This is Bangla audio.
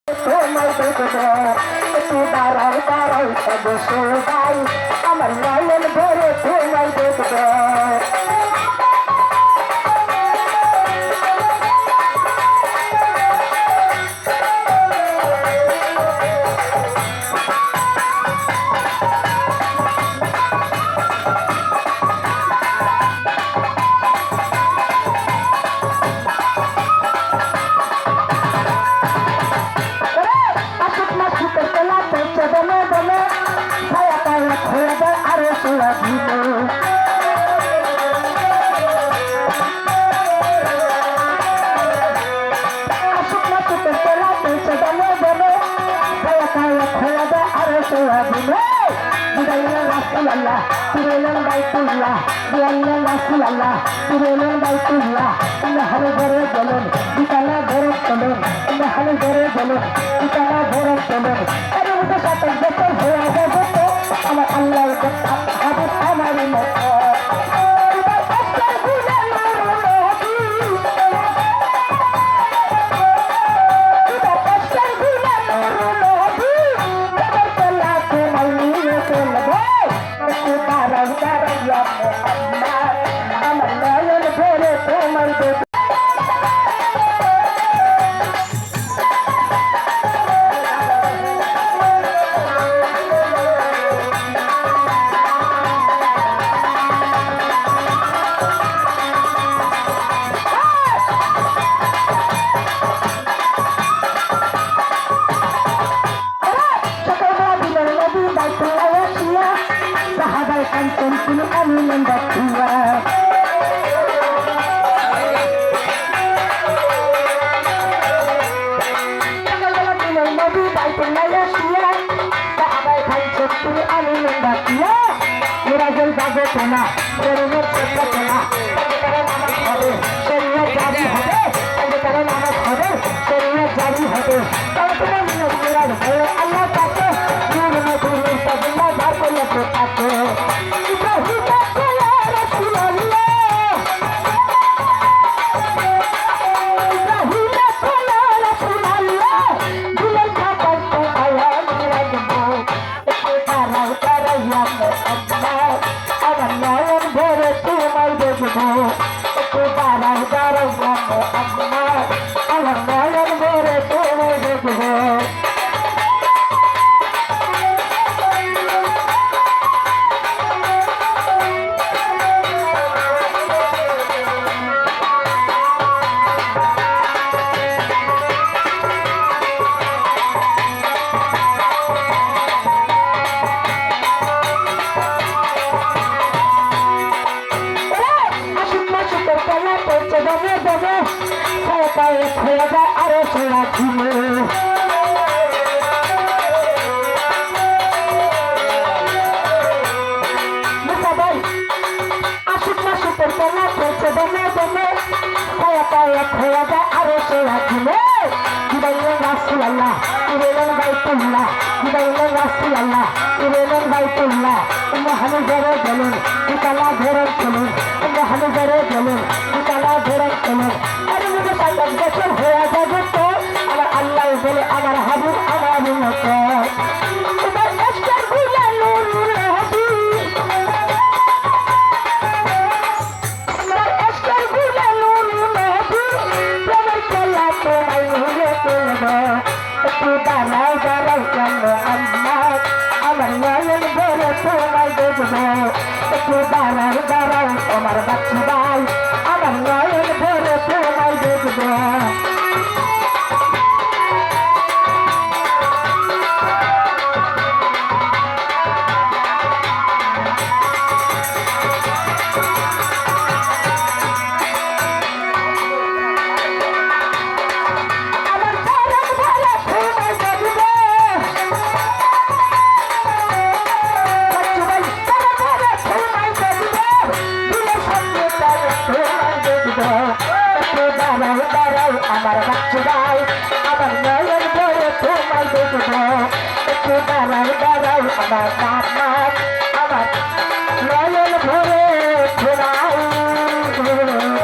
তোমায় দেখবো একটু দাঁড়াও দাঁড়াও বসে যাই আমার নয়ন ভরে তোমায় দেখবো Allah, Turunan Baitullah, Dianna Rasulullah, Turunan Baitullah, Inna Halu Gore Jalon, Ditana Gore Jalon, Inna Halu Gore Jalon, Ditana Gore Jalon. Ada muda satu betul, ada betul, Amar Allah itu habis amar ini. আমার বাচ্চা ভাই আমার নয়ন ভরে তোমায় দেখবো আমার বাচ্চা ভাই আমার নয়ন ভরে তোমায় দেখবো একটু দাঁড়াও দাঁড়াও আমার আমার নয়ন ভরে তোমায়